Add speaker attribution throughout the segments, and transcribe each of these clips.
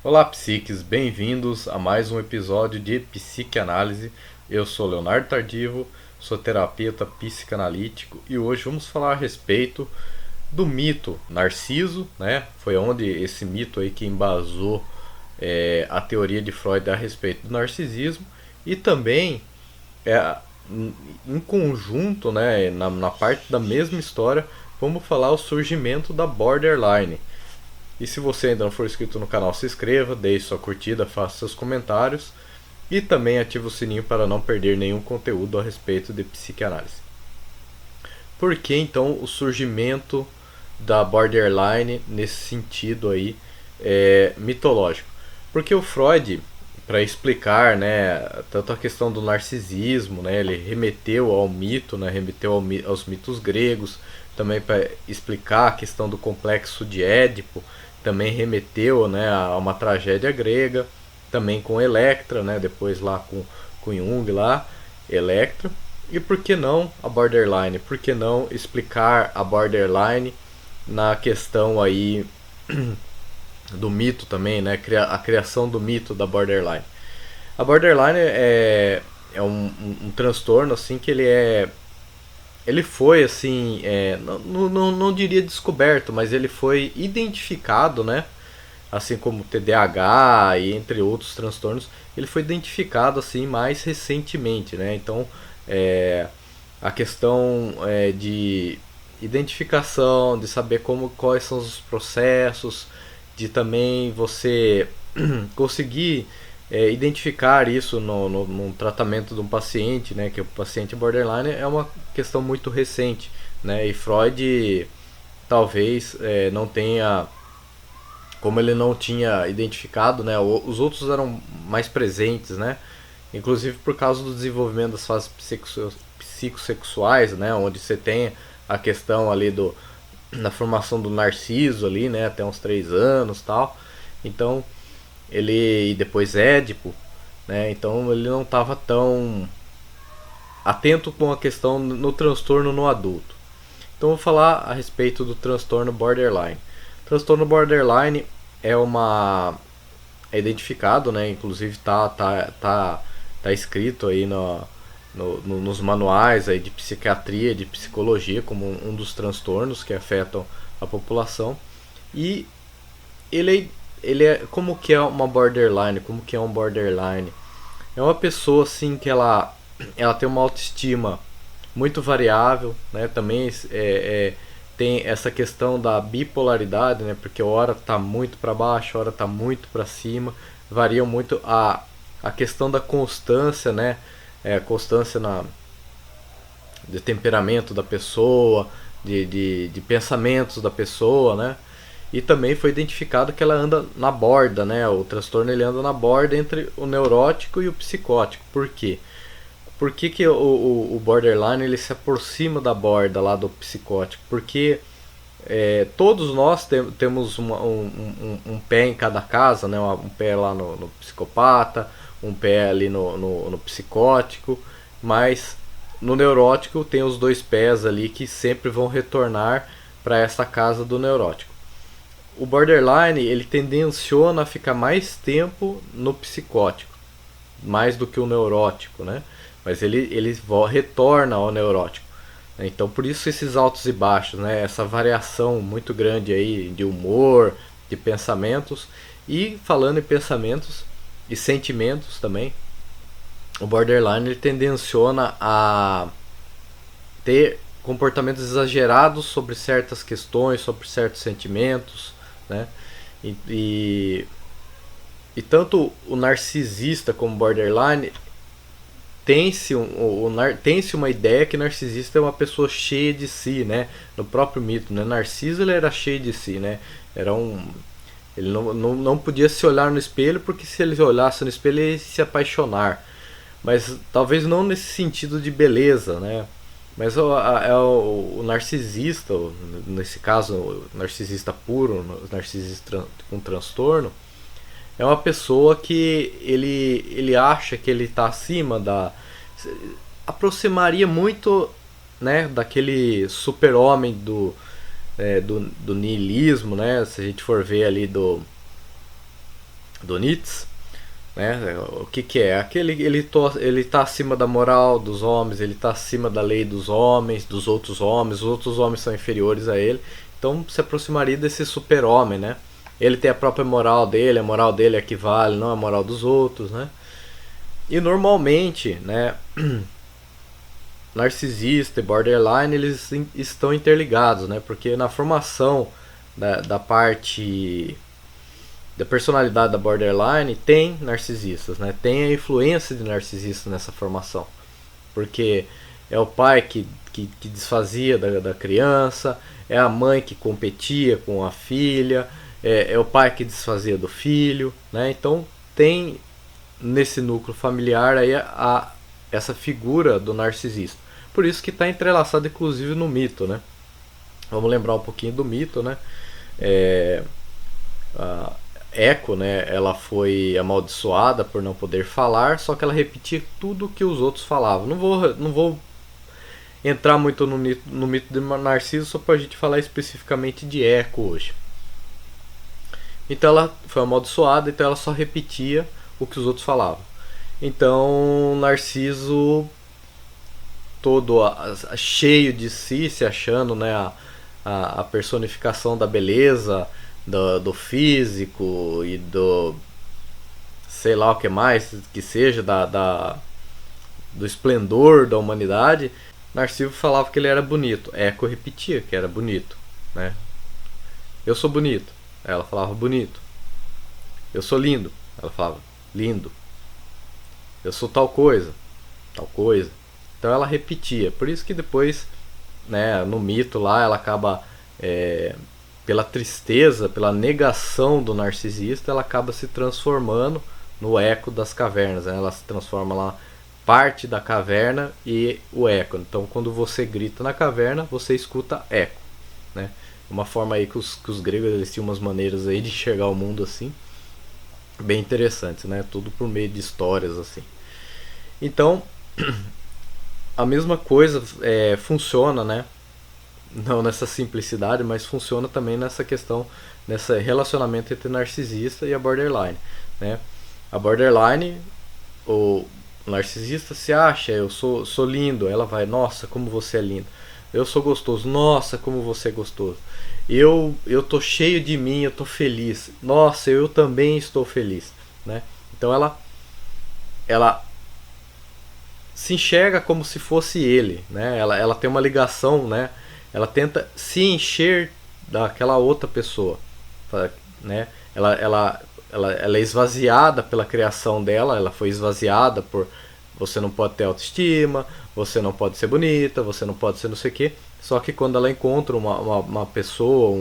Speaker 1: Olá, psiques, bem-vindos a mais um episódio de Psicanálise. Eu sou Leonardo Tardivo, sou terapeuta psicanalítico e hoje vamos falar a respeito do mito Narciso, né? Foi onde esse mito aí que embasou a teoria de Freud a respeito do narcisismo e também é, em conjunto, né, na parte da mesma história, vamos falar o surgimento da borderline. E se você ainda não for inscrito no canal, se inscreva, deixe sua curtida, faça seus comentários e também ative o sininho para não perder nenhum conteúdo a respeito de psicanálise. Por que então o surgimento da borderline nesse sentido aí mitológico? Porque o Freud, para explicar, né, tanto a questão do narcisismo, né, ele remeteu ao mito, né, remeteu aos mitos gregos, também para explicar a questão do complexo de Édipo, também remeteu, né, a uma tragédia grega, também com Electra, né, depois lá com Jung lá, Electra. E por que não a borderline? Por que não explicar a borderline na questão aí do mito também, né? A criação do mito da borderline. A borderline é um transtorno assim que ele foi assim, não diria descoberto, mas ele foi identificado, né? Assim como o TDAH e entre outros transtornos, ele foi identificado assim mais recentemente, né? Então, é, a questão de identificação, de saber quais são os processos, de também você conseguir identificar isso no tratamento de um paciente, né, que é o paciente borderline, é uma questão muito recente, né, e Freud talvez não tenha, como ele não tinha identificado, né, os outros eram mais presentes, né, inclusive por causa do desenvolvimento das fases psicossexuais, né, onde você tem a questão ali na formação do narciso ali, né, até uns 3 anos, tal. Então, ele e depois Édipo, né? Então, ele não estava tão atento com a questão no transtorno no adulto. Então, vou falar a respeito do transtorno borderline. O transtorno borderline é identificado, né? Inclusive tá escrito aí nos manuais aí de psiquiatria, de psicologia, como um dos transtornos que afetam a população. E ele é como que é uma borderline, como que é um borderline? É uma pessoa assim que ela tem uma autoestima muito variável, né? Também tem essa questão da bipolaridade, né? Porque hora tá muito para baixo, hora tá muito para cima, varia muito a questão da constância, né? A constância de temperamento da pessoa, de pensamentos da pessoa, né? E também foi identificado que ela anda na borda, né? O transtorno ele anda na borda entre o neurótico e o psicótico. Por quê? Por que o borderline ele se aproxima da borda lá do psicótico? Porque todos nós temos um pé em cada casa, né? Um pé lá no psicopata, um pé ali no psicótico, mas no neurótico tem os dois pés ali que sempre vão retornar para essa casa do neurótico. O borderline ele tendenciona a ficar mais tempo no psicótico, mais do que o neurótico, né? Mas ele retorna ao neurótico. Então por isso esses altos e baixos, né? Essa variação muito grande aí de humor, de pensamentos. E falando em pensamentos e sentimentos também, o borderline ele tendenciona a ter comportamentos exagerados sobre certas questões, sobre certos sentimentos, né? E, e, e tanto o narcisista como o borderline tem-se uma ideia que narcisista é uma pessoa cheia de si, né? No próprio mito, né? Narciso ele era cheio de si, né? Ele não podia se olhar no espelho, porque se ele olhasse no espelho ele ia se apaixonar. Mas talvez não nesse sentido de beleza, né? Mas o narcisista, nesse caso o narcisista puro, o narcisista com transtorno, é uma pessoa que ele acha que ele está acima da. Aproximaria muito, né, daquele super-homem do niilismo, né? Se a gente for ver ali do Nietzsche, né? O que é? Aquele ele tá acima da moral dos homens, ele tá acima da lei dos homens, dos outros homens, os outros homens são inferiores a ele. Então se aproximaria desse super-homem, né? Ele tem a própria moral dele, a moral dele equivale, não a moral dos outros, né? E normalmente, né, narcisista e borderline eles estão interligados, né? Porque na formação da parte da personalidade da borderline tem narcisistas, né? Tem a influência de narcisistas nessa formação, porque é o pai que desfazia da criança, é a mãe que competia com a filha, é o pai que desfazia do filho, né? Então tem nesse núcleo familiar aí essa figura do narcisista. Por isso que está entrelaçado inclusive no mito, né? Vamos lembrar um pouquinho do mito, né? A Eco, né? Ela foi amaldiçoada por não poder falar, só que ela repetia tudo que os outros falavam. Não vou entrar muito no mito de Narciso, só para a gente falar especificamente de Eco hoje. Então ela foi amaldiçoada, então ela só repetia o que os outros falavam. Então Narciso todo cheio de si, se achando, né, a personificação da beleza, do físico e do sei lá o que mais que seja, do esplendor da humanidade. Narciso falava que ele era bonito, Eco repetia que era bonito, né? Eu sou bonito, ela falava bonito. Eu sou lindo, ela falava lindo. Eu sou tal coisa, tal coisa. Então ela repetia. Por isso que depois, né, no mito lá, ela acaba, pela tristeza, pela negação do narcisista, ela acaba se transformando no eco das cavernas, né? Ela se transforma lá parte da caverna e o eco. Então quando você grita na caverna, você escuta eco, né? Uma forma aí que os gregos eles tinham umas maneiras aí de enxergar o mundo assim, bem interessantes, né? Tudo por meio de histórias assim. Então a mesma coisa funciona, né? Não nessa simplicidade, mas funciona também nessa questão, nesse relacionamento entre narcisista e a borderline, né? A borderline, o narcisista se acha, eu sou lindo, ela vai, nossa, como você é lindo. Eu sou gostoso, nossa, como você é gostoso. Eu tô cheio de mim, eu tô feliz. Nossa, eu também estou feliz, né? Então ela se enxerga como se fosse ele, né? Ela tem uma ligação, né? Ela tenta se encher daquela outra pessoa, né? Ela é esvaziada pela criação dela, ela foi esvaziada por você não pode ter autoestima, você não pode ser bonita, você não pode ser não sei o que. Só que quando ela encontra uma pessoa,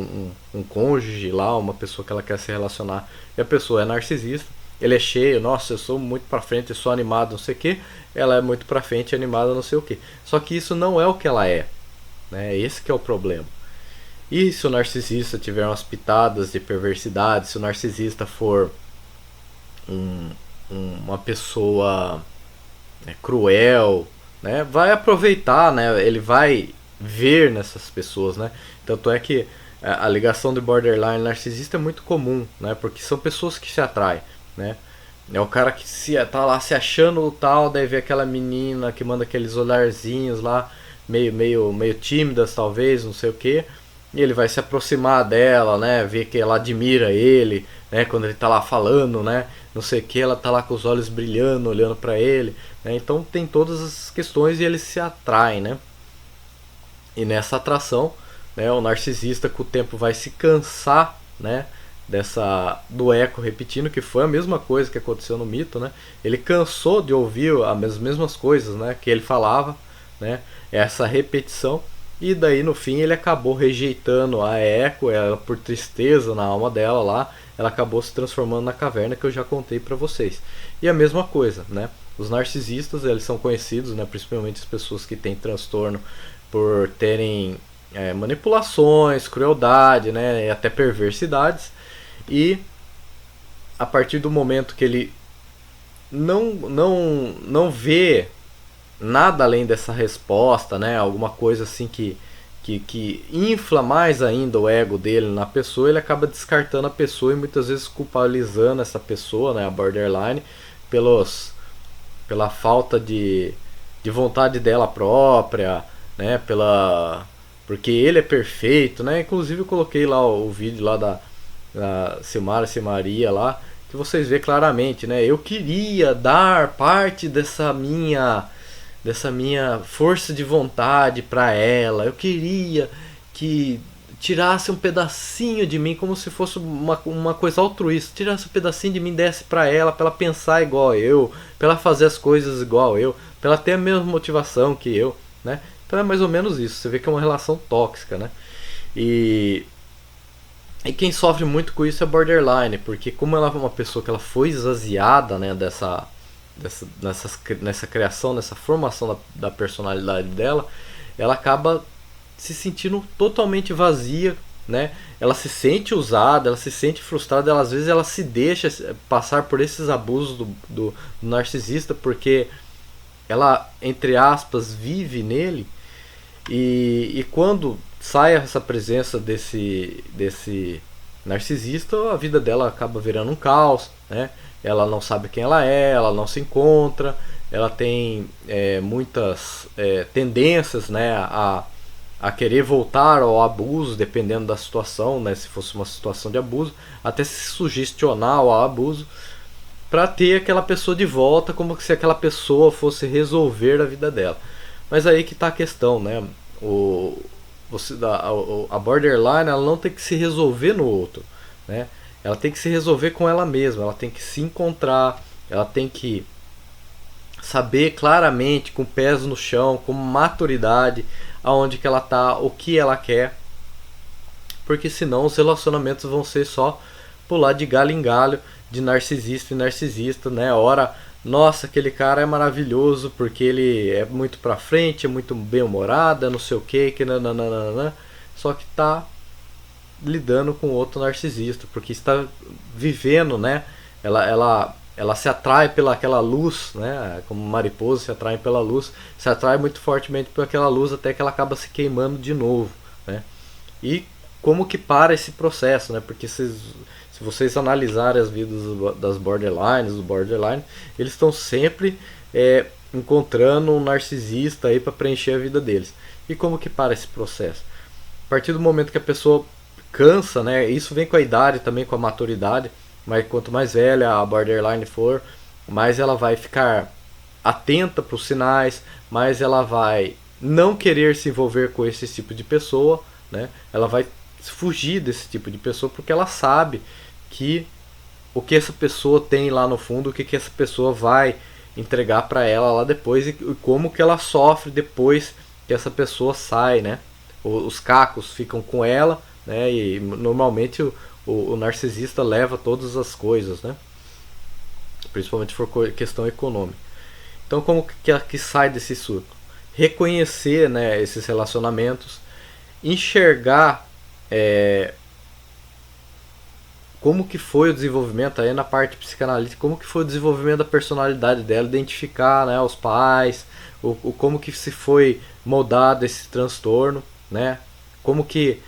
Speaker 1: um cônjuge lá, uma pessoa que ela quer se relacionar, e a pessoa é narcisista, ele é cheio, nossa, eu sou muito pra frente, eu sou animado, não sei o que, ela é muito pra frente, animada, não sei o que. Só que isso não é o que ela é, né? Esse que é o problema. E se o narcisista tiver umas pitadas de perversidade, se o narcisista for uma pessoa, né, cruel, né, vai aproveitar, né, ele vai ver nessas pessoas, né. Tanto é que a ligação de borderline narcisista é muito comum, né, porque são pessoas que se atraem, né. É o cara que tá lá se achando tal, daí vê aquela menina que manda aqueles olharzinhos lá, meio tímidas talvez, não sei o que, e ele vai se aproximar dela, né, ver que ela admira ele, né, quando ele tá lá falando, né, não sei o que, ela tá lá com os olhos brilhando, olhando para ele, né, então tem todas as questões e eles se atraem, né, e nessa atração, né, o narcisista com o tempo vai se cansar, né, do eco repetindo, que foi a mesma coisa que aconteceu no mito, né? Ele cansou de ouvir as mesmas coisas, né, que ele falava, né? Essa repetição, e daí no fim ele acabou rejeitando a Eco, ela por tristeza na alma dela lá, ela acabou se transformando na caverna que eu já contei para vocês. E a mesma coisa, né? Os narcisistas, eles são conhecidos, né, principalmente as pessoas que têm transtorno por terem manipulações, crueldade, né, e até perversidades. E a partir do momento que ele não vê nada além dessa resposta, né, alguma coisa assim que que infla mais ainda o ego dele na pessoa, ele acaba descartando a pessoa e muitas vezes culpabilizando essa pessoa, né, a borderline, pela falta de vontade dela própria, né, porque ele é perfeito, né? Inclusive eu coloquei lá o vídeo lá da Silmara Simaria lá, que vocês vê claramente, né? Eu queria dar parte dessa minha força de vontade para ela. Eu queria que tirasse um pedacinho de mim, como se fosse uma coisa altruísta. Tirasse um pedacinho de mim, desse para ela pensar igual eu, para ela fazer as coisas igual eu, para ela ter a mesma motivação que eu, né? Então é mais ou menos isso. Você vê que é uma relação tóxica, né? E quem sofre muito com isso é borderline, porque como ela é uma pessoa que ela foi esvaziada, né, nessa criação, nessa formação da personalidade dela, ela acaba se sentindo totalmente vazia, né? Ela se sente usada, ela se sente frustrada, às vezes ela se deixa passar por esses abusos do narcisista, porque ela, entre aspas, vive nele, e quando sai essa presença desse narcisista, a vida dela acaba virando um caos, né? Ela não sabe quem ela não se encontra, ela tem muitas tendências, né, a querer voltar ao abuso, dependendo da situação, né, se fosse uma situação de abuso, até se sugestionar ao abuso, para ter aquela pessoa de volta, como se aquela pessoa fosse resolver a vida dela. Mas aí que está a questão, né? A borderline, ela não tem que se resolver no outro, né? Ela tem que se resolver com ela mesma, ela tem que se encontrar, ela tem que saber claramente, com pés no chão, com maturidade, aonde que ela tá, o que ela quer, porque senão os relacionamentos vão ser só pular de galho em galho, de narcisista em narcisista, né? Ora, nossa, aquele cara é maravilhoso porque ele é muito pra frente, é muito bem-humorado, não sei o que nananana, só que tá lidando com outro narcisista, porque está vivendo, né? Ela se atrai pela aquela luz, né? Como mariposa se atrai pela luz, se atrai muito fortemente por aquela luz até que ela acaba se queimando de novo, né? E como que para esse processo, né? Porque se vocês analisarem as vidas das borderlines, do borderline, eles estão sempre encontrando um narcisista aí para preencher a vida deles. E como que para esse processo? A partir do momento que a pessoa cansa, né? Isso vem com a idade também, com a maturidade, mas quanto mais velha a borderline for, mais ela vai ficar atenta para os sinais, mais ela vai não querer se envolver com esse tipo de pessoa, né? Ela vai fugir desse tipo de pessoa porque ela sabe que o que essa pessoa tem lá no fundo, o que essa pessoa vai entregar para ela lá depois, e como que ela sofre depois que essa pessoa sai, né? Os cacos ficam com ela, né? E normalmente o narcisista leva todas as coisas, né? Principalmente se for questão econômica. Então como que sai desse surto? Reconhecer, né, esses relacionamentos, enxergar como que foi o desenvolvimento aí na parte psicanalítica, como que foi o desenvolvimento da personalidade dela, identificar, né, os pais, como que se foi moldado esse transtorno, né, como que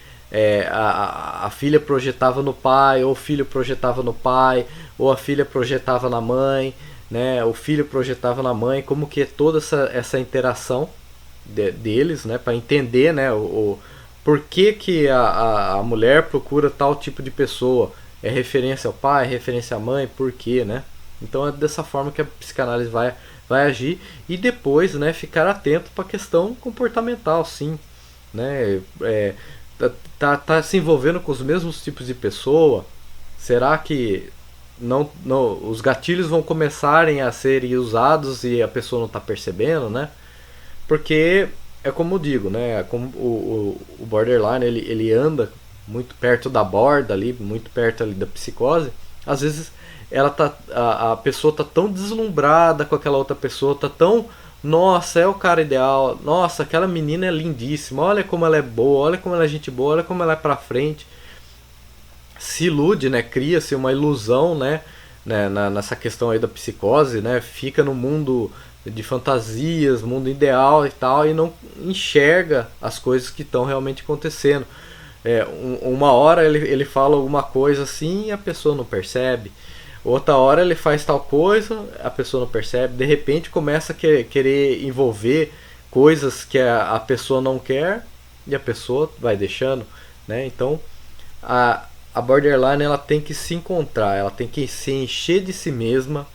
Speaker 1: a filha projetava no pai, ou o filho projetava no pai, ou a filha projetava na mãe, né, o filho projetava na mãe, como que é toda essa interação deles, né, para entender, né, por que a mulher procura tal tipo de pessoa. É referência ao pai, é referência à mãe, por quê, né? Então é dessa forma que a psicanálise vai agir, e depois, né, ficar atento para a questão comportamental, sim, né? Tá se envolvendo com os mesmos tipos de pessoa? Será que não os gatilhos vão começarem a serem usados e a pessoa não está percebendo, né? Porque é como eu digo, né? Como o borderline ele anda muito perto da borda ali, muito perto ali da psicose. Às vezes a pessoa tá tão deslumbrada com aquela outra pessoa, tá tão, nossa, é o cara ideal, nossa, aquela menina é lindíssima, olha como ela é boa, olha como ela é gente boa, olha como ela é pra frente. Se ilude, né? Cria-se uma ilusão, né? Nessa questão aí da psicose, né? Fica no mundo de fantasias, mundo ideal e tal, e não enxerga as coisas que estão realmente acontecendo. Uma hora ele fala alguma coisa assim e a pessoa não percebe. Outra hora ele faz tal coisa, a pessoa não percebe. De repente começa a querer envolver coisas que a pessoa não quer e a pessoa vai deixando, né? Então a borderline ela tem que se encontrar, ela tem que se encher de si mesma,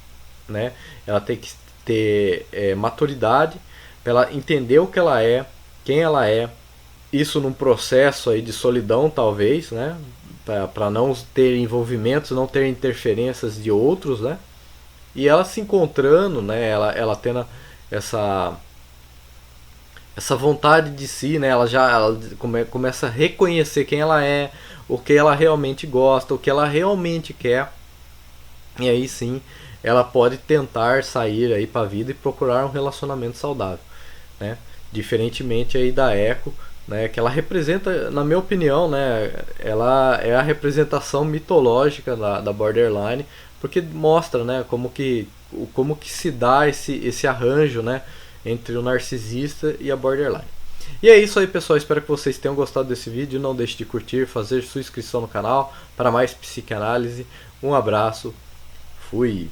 Speaker 1: né? Ela tem que ter maturidade para ela entender o que ela é, quem ela é. Isso num processo aí de solidão, talvez, né? Para não ter envolvimentos, não ter interferências de outros, né? E ela se encontrando, né? Ela tendo essa vontade de si, né? Ela começa a reconhecer quem ela é, o que ela realmente gosta, o que ela realmente quer. E aí sim, ela pode tentar sair aí para a vida e procurar um relacionamento saudável, né? Diferentemente aí da Echo, né, que ela representa, na minha opinião, né, ela é a representação mitológica da borderline, porque mostra, né, como que se dá esse arranjo, né, entre o narcisista e a borderline. E é isso aí, pessoal, espero que vocês tenham gostado desse vídeo. Não deixe de curtir, fazer sua inscrição no canal para mais psicanálise. Um abraço, fui!